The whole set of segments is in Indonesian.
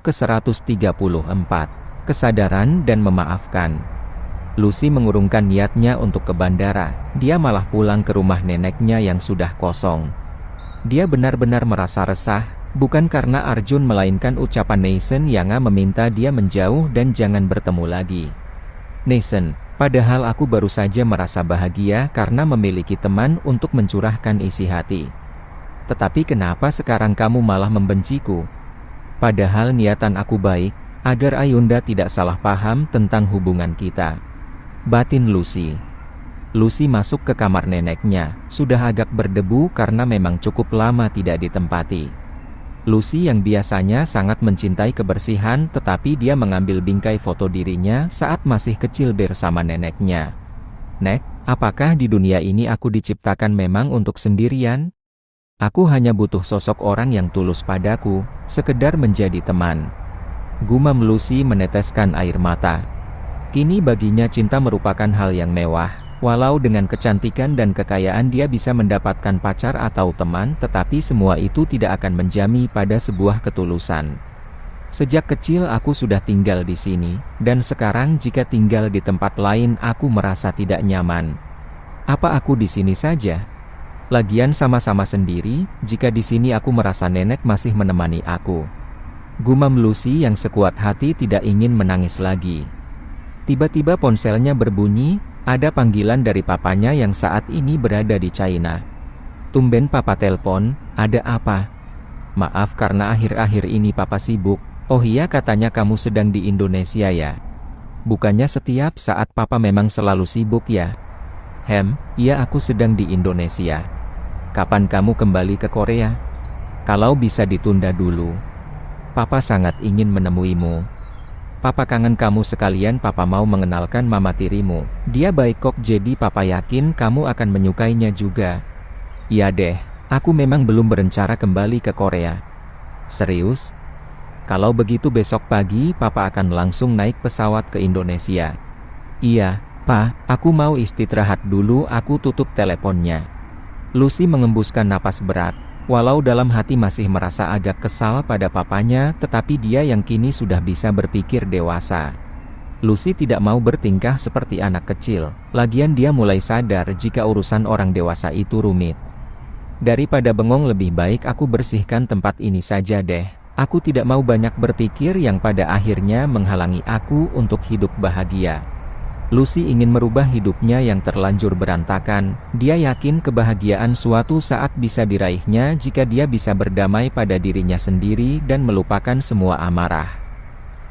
ke-134. Kesadaran dan memaafkan. Lucy mengurungkan niatnya untuk ke bandara. Dia malah pulang ke rumah neneknya yang sudah kosong. Dia benar-benar merasa resah, bukan karena Arjun melainkan ucapan Nathan yang meminta dia menjauh dan jangan bertemu lagi. Nathan, padahal aku baru saja merasa bahagia karena memiliki teman untuk mencurahkan isi hati. Tetapi kenapa sekarang kamu malah membenciku? Padahal niatan aku baik, agar Ayunda tidak salah paham tentang hubungan kita. Batin Lucy. Lucy masuk ke kamar neneknya, sudah agak berdebu karena memang cukup lama tidak ditempati. Lucy yang biasanya sangat mencintai kebersihan tetapi dia mengambil bingkai foto dirinya saat masih kecil bersama neneknya. Nek, apakah di dunia ini aku diciptakan memang untuk sendirian? Aku hanya butuh sosok orang yang tulus padaku, sekedar menjadi teman. Gumam Lucy meneteskan air mata. Kini baginya cinta merupakan hal yang mewah, walau dengan kecantikan dan kekayaan dia bisa mendapatkan pacar atau teman, tetapi semua itu tidak akan menjamin pada sebuah ketulusan. Sejak kecil aku sudah tinggal di sini, dan sekarang jika tinggal di tempat lain aku merasa tidak nyaman. Apa aku di sini saja? Lagian sama-sama sendiri, jika di sini aku merasa nenek masih menemani aku. Gumam Lucy yang sekuat hati tidak ingin menangis lagi. Tiba-tiba ponselnya berbunyi, ada panggilan dari papanya yang saat ini berada di China. Tumben papa telepon, ada apa? Maaf karena akhir-akhir ini papa sibuk. Oh iya, katanya kamu sedang di Indonesia ya? Bukannya setiap saat papa memang selalu sibuk ya? Iya aku sedang di Indonesia. Kapan kamu kembali ke Korea? Kalau bisa ditunda dulu. Papa sangat ingin menemuimu. Papa kangen kamu sekalian. Papa mau mengenalkan mama tirimu. Dia baik kok, jadi papa yakin kamu akan menyukainya juga. Iya deh, aku memang belum berencana kembali ke Korea. Serius? Kalau begitu besok pagi papa akan langsung naik pesawat ke Indonesia. Iya, Pa, aku mau istirahat dulu. Aku tutup teleponnya. Lucy mengembuskan napas berat. Walau dalam hati masih merasa agak kesal pada papanya, tetapi dia yang kini sudah bisa berpikir dewasa. Lucy tidak mau bertingkah seperti anak kecil, lagian dia mulai sadar jika urusan orang dewasa itu rumit. Daripada bengong lebih baik aku bersihkan tempat ini saja deh. Aku tidak mau banyak berpikir yang pada akhirnya menghalangi aku untuk hidup bahagia. Lucy ingin merubah hidupnya yang terlanjur berantakan. Dia yakin kebahagiaan suatu saat bisa diraihnya jika dia bisa berdamai pada dirinya sendiri dan melupakan semua amarah.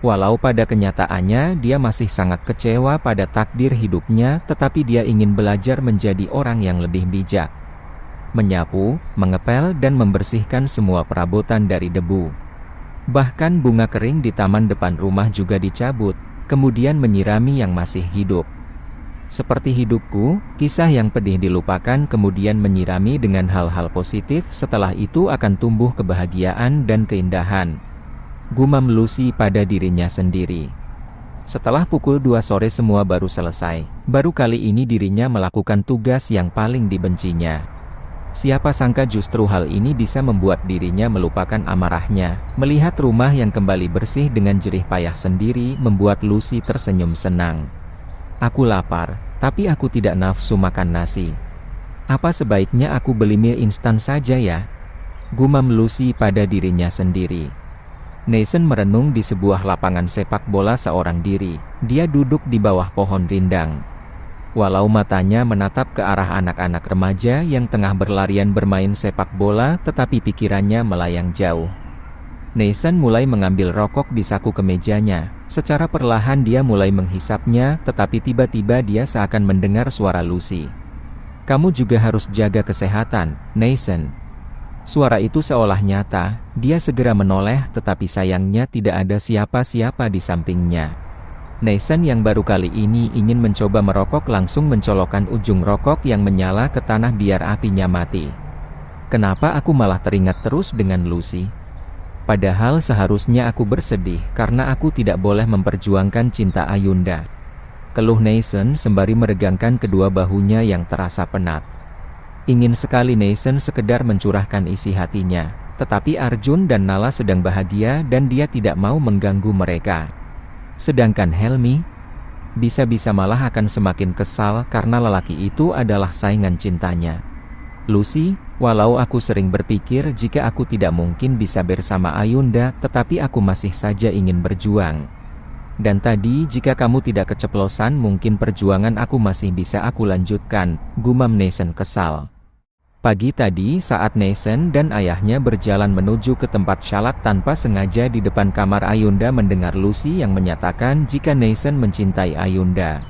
Walau pada kenyataannya dia masih sangat kecewa pada takdir hidupnya, tetapi dia ingin belajar menjadi orang yang lebih bijak. Menyapu, mengepel dan membersihkan semua perabotan dari debu. Bahkan bunga kering di taman depan rumah juga dicabut, kemudian menyirami yang masih hidup. Seperti hidupku, kisah yang pedih dilupakan kemudian menyirami dengan hal-hal positif, setelah itu akan tumbuh kebahagiaan dan keindahan. Gumam Lucy pada dirinya sendiri. Setelah pukul 2 sore semua baru selesai, baru kali ini dirinya melakukan tugas yang paling dibencinya. Siapa sangka justru hal ini bisa membuat dirinya melupakan amarahnya. Melihat rumah yang kembali bersih dengan jerih payah sendiri membuat Lucy tersenyum senang. Aku lapar, tapi aku tidak nafsu makan nasi. Apa sebaiknya aku beli mie instan saja ya? Gumam Lucy pada dirinya sendiri. Nathan merenung di sebuah lapangan sepak bola seorang diri. Dia duduk di bawah pohon rindang. Walau matanya menatap ke arah anak-anak remaja yang tengah berlarian bermain sepak bola, tetapi pikirannya melayang jauh. Nathan mulai mengambil rokok di saku kemejanya. Secara perlahan dia mulai menghisapnya, tetapi tiba-tiba dia seakan mendengar suara Lucy. Kamu juga harus jaga kesehatan, Nathan. Suara itu seolah nyata. Dia segera menoleh, tetapi sayangnya tidak ada siapa-siapa di sampingnya. Nathan yang baru kali ini ingin mencoba merokok langsung mencolokkan ujung rokok yang menyala ke tanah biar apinya mati. Kenapa aku malah teringat terus dengan Lucy? Padahal seharusnya aku bersedih karena aku tidak boleh memperjuangkan cinta Ayunda. Keluh Nathan sembari meregangkan kedua bahunya yang terasa penat. Ingin sekali Nathan sekedar mencurahkan isi hatinya. Tetapi Arjun dan Nala sedang bahagia dan dia tidak mau mengganggu mereka. Sedangkan Helmi, bisa-bisa malah akan semakin kesal karena lelaki itu adalah saingan cintanya. Lucy, walau aku sering berpikir jika aku tidak mungkin bisa bersama Ayunda, tetapi aku masih saja ingin berjuang. Dan tadi jika kamu tidak keceplosan mungkin perjuangan aku masih bisa aku lanjutkan, gumam Neisen kesal. Pagi tadi saat Neisen dan ayahnya berjalan menuju ke tempat shalat tanpa sengaja di depan kamar Ayunda mendengar Lucy yang menyatakan jika Neisen mencintai Ayunda.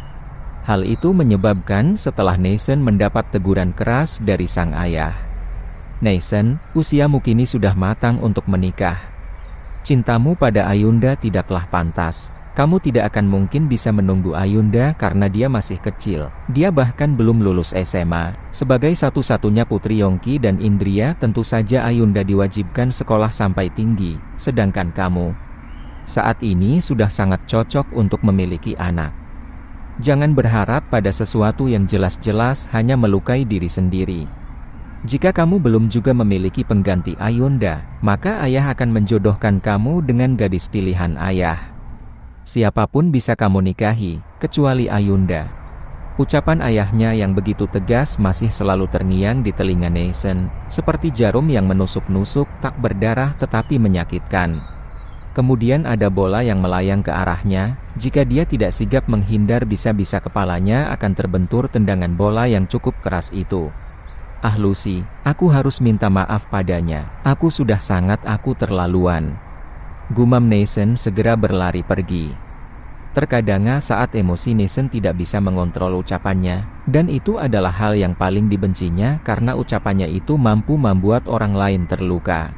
Hal itu menyebabkan setelah Neisen mendapat teguran keras dari sang ayah. Neisen, usiamu kini sudah matang untuk menikah. Cintamu pada Ayunda tidaklah pantas. Kamu tidak akan mungkin bisa menunggu Ayunda karena dia masih kecil. Dia bahkan belum lulus SMA. Sebagai satu-satunya putri Yongki dan Indria, tentu saja Ayunda diwajibkan sekolah sampai tinggi. Sedangkan kamu, saat ini sudah sangat cocok untuk memiliki anak. Jangan berharap pada sesuatu yang jelas-jelas hanya melukai diri sendiri. Jika kamu belum juga memiliki pengganti Ayunda, maka ayah akan menjodohkan kamu dengan gadis pilihan ayah. Siapapun bisa kamu nikahi, kecuali Ayunda. Ucapan ayahnya yang begitu tegas masih selalu terngiang di telinga Neisen, seperti jarum yang menusuk-nusuk, tak berdarah tetapi menyakitkan. Kemudian ada bola yang melayang ke arahnya, jika dia tidak sigap menghindar bisa-bisa kepalanya akan terbentur tendangan bola yang cukup keras itu. Ah Lucy, aku harus minta maaf padanya, aku terlaluan. Gumam Neisen segera berlari pergi. Terkadang saat emosi Neisen tidak bisa mengontrol ucapannya, dan itu adalah hal yang paling dibencinya karena ucapannya itu mampu membuat orang lain terluka.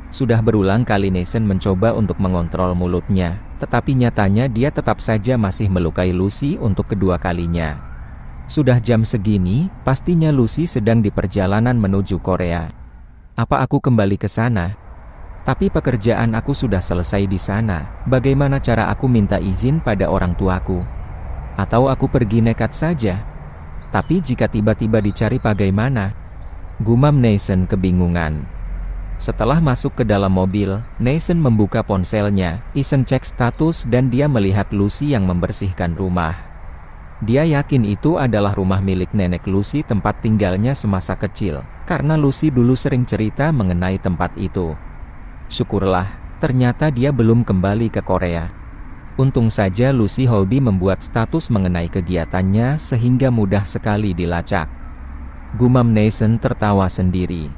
Sudah berulang kali Neisen mencoba untuk mengontrol mulutnya, tetapi nyatanya dia tetap saja masih melukai Lucy untuk kedua kalinya. Sudah jam segini, pastinya Lucy sedang di perjalanan menuju Korea. Apa aku kembali ke sana? Tapi pekerjaan aku sudah selesai di sana, bagaimana cara aku minta izin pada orang tuaku? Atau aku pergi nekat saja? Tapi jika tiba-tiba dicari bagaimana? Gumam Neisen kebingungan. Setelah masuk ke dalam mobil, Neisen membuka ponselnya, iseng cek status dan dia melihat Lucy yang membersihkan rumah. Dia yakin itu adalah rumah milik nenek Lucy tempat tinggalnya semasa kecil, karena Lucy dulu sering cerita mengenai tempat itu. Syukurlah, ternyata dia belum kembali ke Korea. Untung saja Lucy hobi membuat status mengenai kegiatannya sehingga mudah sekali dilacak. Gumam Neisen tertawa sendiri.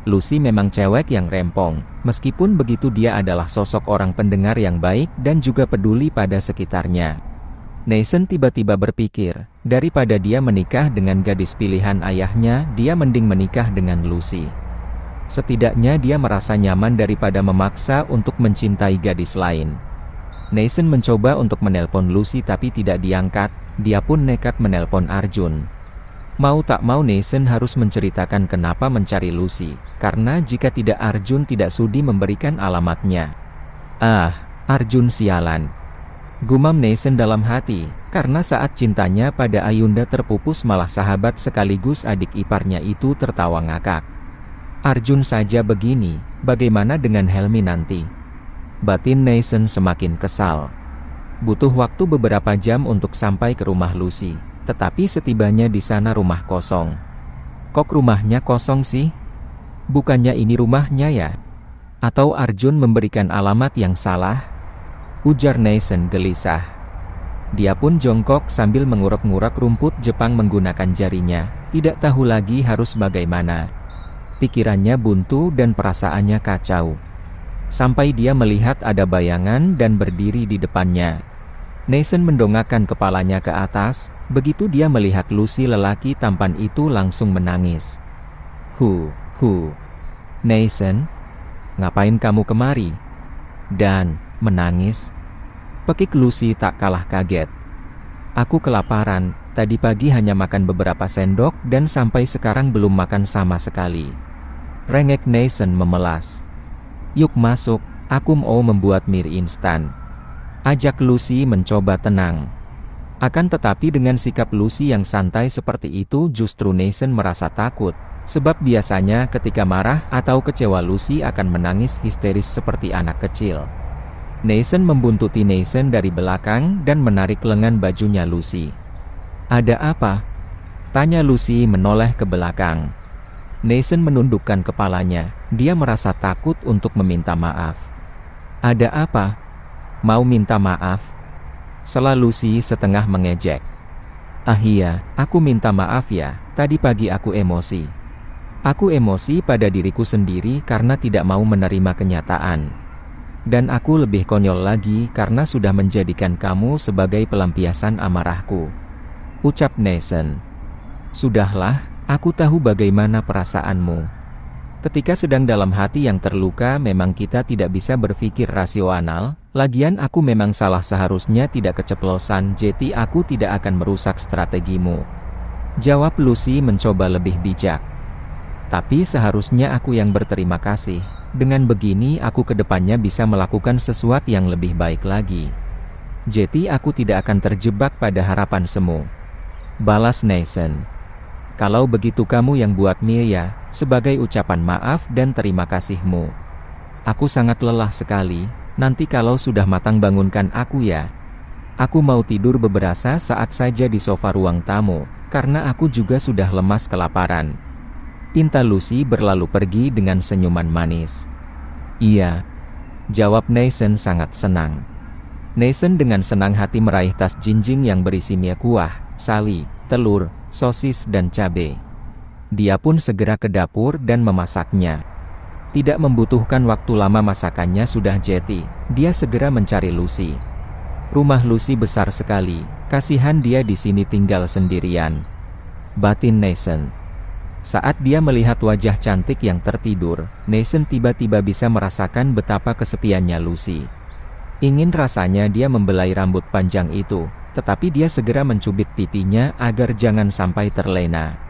Lucy memang cewek yang rempong, meskipun begitu dia adalah sosok orang pendengar yang baik dan juga peduli pada sekitarnya. Neisen tiba-tiba berpikir, daripada dia menikah dengan gadis pilihan ayahnya, dia mending menikah dengan Lucy. Setidaknya dia merasa nyaman daripada memaksa untuk mencintai gadis lain. Neisen mencoba untuk menelpon Lucy tapi tidak diangkat, dia pun nekat menelpon Arjun. Mau tak mau Neisen harus menceritakan kenapa mencari Lucy, karena jika tidak Arjun tidak sudi memberikan alamatnya. Ah, Arjun sialan. Gumam Neisen dalam hati, karena saat cintanya pada Ayunda terpupus malah sahabat sekaligus adik iparnya itu tertawa ngakak. Arjun saja begini, bagaimana dengan Helmi nanti? Batin Neisen semakin kesal. Butuh waktu beberapa jam untuk sampai ke rumah Lucy, tetapi setibanya di sana rumah kosong. Kok rumahnya kosong sih? Bukannya ini rumahnya ya? Atau Arjun memberikan alamat yang salah? Ujar Neisen gelisah. Dia pun jongkok sambil mengurek-ngurek rumput Jepang menggunakan jarinya, tidak tahu lagi harus bagaimana. Pikirannya buntu dan perasaannya kacau. Sampai dia melihat ada bayangan dan berdiri di depannya. Neisen mendongakkan kepalanya ke atas, begitu dia melihat Lucy lelaki tampan itu langsung menangis. Neisen, ngapain kamu kemari? Dan, menangis? Pekik Lucy tak kalah kaget. Aku kelaparan, tadi pagi hanya makan beberapa sendok dan sampai sekarang belum makan sama sekali. Rengek Neisen memelas. Yuk masuk, aku mau membuat mie instan. Ajak Lucy mencoba tenang. Akan tetapi dengan sikap Lucy yang santai seperti itu justru Nathan merasa takut. Sebab biasanya ketika marah atau kecewa Lucy akan menangis histeris seperti anak kecil. Nathan membuntuti Nathan dari belakang dan menarik lengan bajunya Lucy. "Ada apa?" tanya Lucy menoleh ke belakang. Nathan menundukkan kepalanya. Dia merasa takut untuk meminta maaf. "Ada apa? Mau minta maaf?" sela Lucy setengah mengejek. "Ah iya, aku minta maaf ya, tadi pagi aku emosi. Aku emosi pada diriku sendiri karena tidak mau menerima kenyataan. Dan aku lebih konyol lagi karena sudah menjadikan kamu sebagai pelampiasan amarahku," ucap Nathan. "Sudahlah, aku tahu bagaimana perasaanmu. Ketika sedang dalam hati yang terluka memang kita tidak bisa berpikir rasional, lagian aku memang salah seharusnya tidak keceplosan jadi aku tidak akan merusak strategimu," jawab Lucy mencoba lebih bijak. "Tapi seharusnya aku yang berterima kasih. Dengan begini aku kedepannya bisa melakukan sesuatu yang lebih baik lagi. Jadi aku tidak akan terjebak pada harapan semu," balas Nathan. "Kalau begitu kamu yang buat Mia, sebagai ucapan maaf dan terima kasihmu. Aku sangat lelah sekali, nanti kalau sudah matang bangunkan aku ya. Aku mau tidur beberapa saat saja di sofa ruang tamu, karena aku juga sudah lemas kelaparan," pinta Lucy berlalu pergi dengan senyuman manis. "Iya," jawab Nathan sangat senang. Nathan dengan senang hati meraih tas jinjing yang berisi mie kuah, sali, telur, sosis dan cabai. Dia pun segera ke dapur dan memasaknya. Tidak membutuhkan waktu lama masakannya sudah jadi, dia segera mencari Lucy. Rumah Lucy besar sekali, kasihan dia di sini tinggal sendirian, batin Nathan. Saat dia melihat wajah cantik yang tertidur, Nathan tiba-tiba bisa merasakan betapa kesepiannya Lucy. Ingin rasanya dia membelai rambut panjang itu, tetapi dia segera mencubit pipinya agar jangan sampai terlena.